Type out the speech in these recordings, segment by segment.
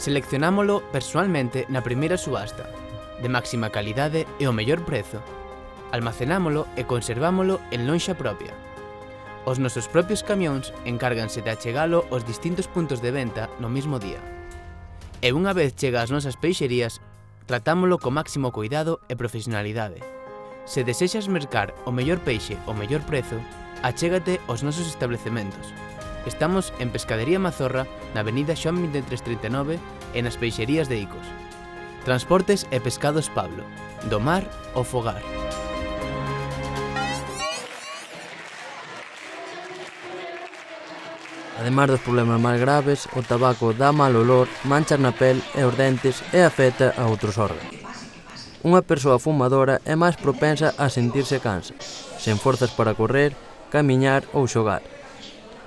Seleccionámolo personalmente na primeira subasta, de máxima calidade e o mellor prezo. Almacenámolo e conservámolo en lonxa propia. Os nosos propios camións encárganse de achegalo aos distintos puntos de venta no mesmo día. E unha vez chega ás nosas peixerías, tratámolo co máximo cuidado e profesionalidade. Se desexas mercar o mellor peixe ao mellor prezo, achégate aos nosos establecementos. Estamos en Pescadería Mazorra, na avenida Xoán 2339 e nas peixerías de Icos. Transportes e Pescados Pablo, do mar ao fogar. Ademais dos problemas máis graves, o tabaco dá mal olor, manchas na pel e os dentes e afecta a outros órganos. Unha persoa fumadora é máis propensa a sentirse cansa, sen forzas para correr, camiñar ou xogar.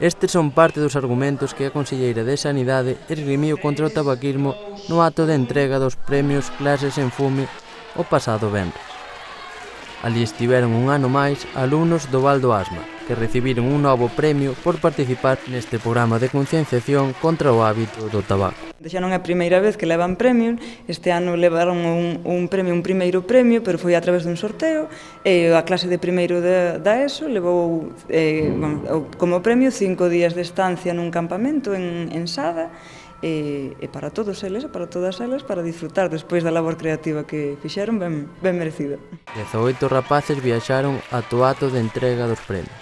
Estes son parte dos argumentos que a Conselleira de Sanidade esgrimiu contra o tabaquismo no acto de entrega dos premios Clases en Fume o pasado venres. Ali estiveron un ano máis alumnos do Val do Asma, que recibiron un novo premio por participar neste programa de concienciación contra o hábito do tabaco. Xa non é a primeira vez que levan premio, este ano levaron un primeiro premio, pero foi a través dun sorteo, e a clase de primeiro da ESO levou como premio 5 días de estancia nun campamento en Sada, e para todos eles, para todas elas, para disfrutar despois da labor creativa que fixeron, ben merecida. 18 rapaces viaxaron ata o acto de entrega dos premios.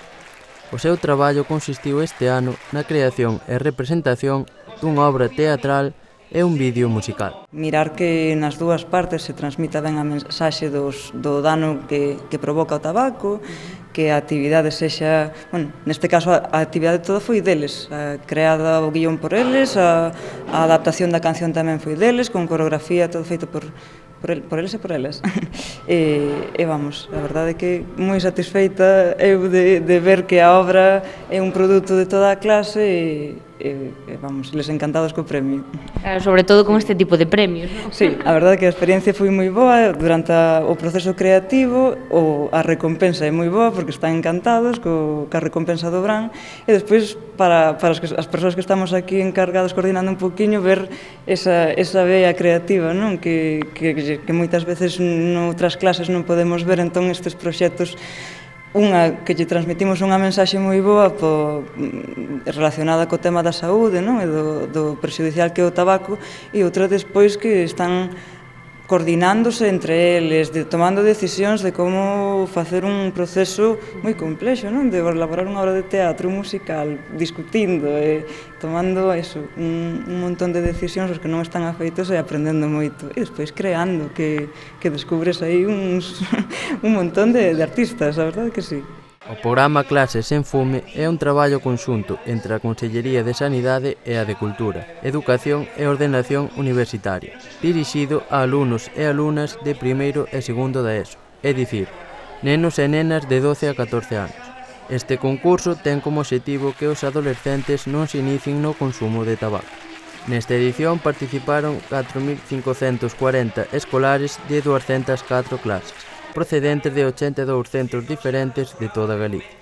O seu traballo consistiu este ano na creación e representación dunha obra teatral e un vídeo musical. Mirar que nas dúas partes se transmita ben a mensaxe do dano que provoca o tabaco, que a actividade sexa, neste caso a actividade toda foi deles, creada o guión por eles, a adaptación da canción tamén foi deles, con coreografía, todo feito por eles e por elas. E vamos, a verdade é que moi satisfeita eu de ver que a obra é un produto de toda a clase e vamos, les encantados co premio. Claro, sobre todo con este tipo de premios, non? Sí, a verdade é que a experiencia foi moi boa durante o proceso creativo, a recompensa é moi boa porque están encantados ca recompensa do Bran e despois para as persoas que estamos aquí encargados coordinando un poquinho ver esa vea creativa, non? Que moitas veces noutras clases non podemos ver, entón estes proxectos que lle transmitimos unha mensaxe moi boa relacionada co tema da saúde, non? E do prexudicial que é o tabaco, e outra despois que están coordinándose entre eles, tomando decisións de como facer un proceso moi complexo, non? De elaborar unha obra de teatro musical, discutindo e tomando un montón de decisións os que non están afeitos e aprendendo moito. E despois creando, que descubres aí un montón de artistas, a verdade que sí. O programa Clases en Fume é un traballo conxunto entre a Consellería de Sanidade e a de Cultura, Educación e Ordenación Universitaria, dirixido a alumnos e alumnas de primeiro e segundo da ESO, é dicir, nenos e nenas de 12 a 14 anos. Este concurso ten como obxectivo que os adolescentes non se inicien no consumo de tabaco. Nesta edición participaron 4.540 escolares de 204 clases, procedentes de 82 centros diferentes de toda Galicia.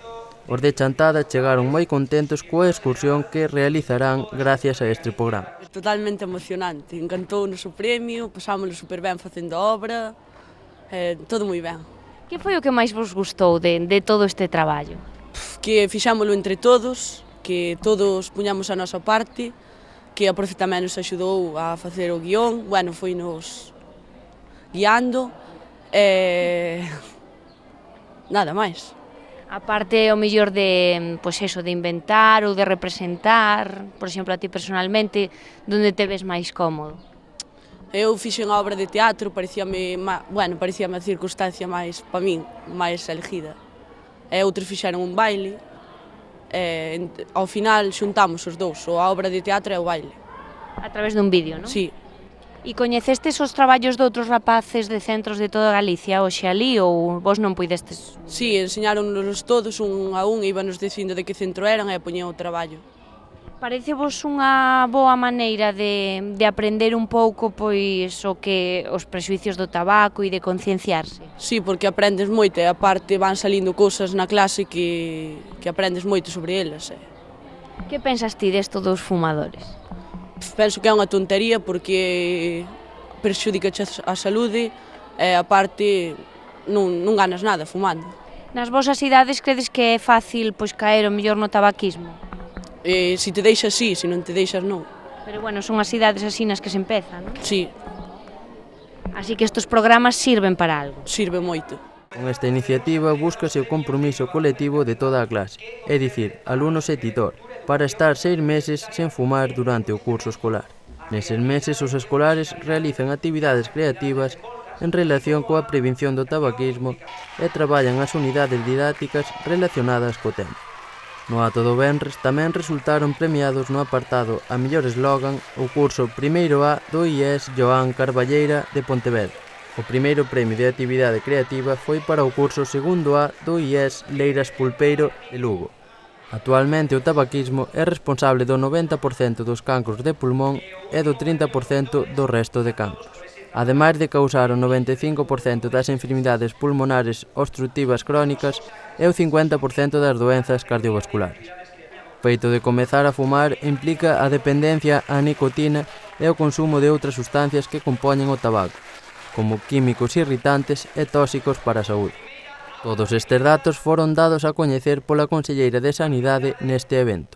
Os de Chantada chegaron moi contentos coa excursión que realizarán gracias a este programa. Totalmente emocionante, encantounos o premio, pasámoslo super ben facendo a obra, todo moi ben. Que foi o que máis vos gustou de todo este traballo? Que fixámoslo entre todos, que todos puñamos a nosa parte, que a profe tamén nos axudou a facer o guión, foi nos guiando, nada máis. A parte o mellor de inventar ou de representar, por exemplo, a ti personalmente, onde te ves máis cómodo? Eu fixen a obra de teatro, parecíame a circunstancia máis, para min, máis elegida. E outros fixeron un baile, ao final xuntamos os dous, a obra de teatro e o baile. A través dun vídeo, non? Sí. E coñecestes os traballos de outros rapaces de centros de toda Galicia hoxe ali ou vos non puidestes? Sí, enseñáronnos todos un a un, íbanos dicindo de que centro eran e poñían o traballo. Parecevos unha boa maneira de aprender un pouco os prexuicios do tabaco e de concienciarse? Sí, porque aprendes moito e aparte van salindo cousas na clase que aprendes moito sobre elas. Que pensas ti desto dos fumadores? Penso que é unha tontería porque perxudica a saúde e a parte non ganas nada fumando. Nas vosas idades credes que é fácil pois caer o mellor no tabaquismo? Se te deixas sí, se non te deixas non. Pero bueno, son as idades así nas que se empeza, non? Sí, Así que estes programas sirven para algo. sirve moito. Con esta iniciativa búscase o compromiso colectivo de toda a clase, é dicir, alumnos e titor, para estar 6 meses sen fumar durante o curso escolar. Neses meses os escolares realizan actividades creativas en relación coa prevención do tabaquismo e traballan as unidades didácticas relacionadas co tema. No ato do venres tamén resultaron premiados no apartado a mellor eslogan o curso Primeiro A do IES Joan Carballeira de Pontevedra. O primeiro premio de actividade creativa foi para o curso Segundo A do IES Leiras Pulpeiro de Lugo. Actualmente o tabaquismo é responsable do 90% dos cancros de pulmón e do 30% do resto de cancros. Ademais de causar o 95% das enfermidades pulmonares obstructivas crónicas e o 50% das doenzas cardiovasculares. O feito de comezar a fumar implica a dependencia á nicotina e o consumo de outras sustancias que compoñen o tabaco, como químicos irritantes e tóxicos para a saúde. Todos estes datos foron dados a coñecer pola Conselleira de Sanidade neste evento.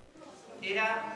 Era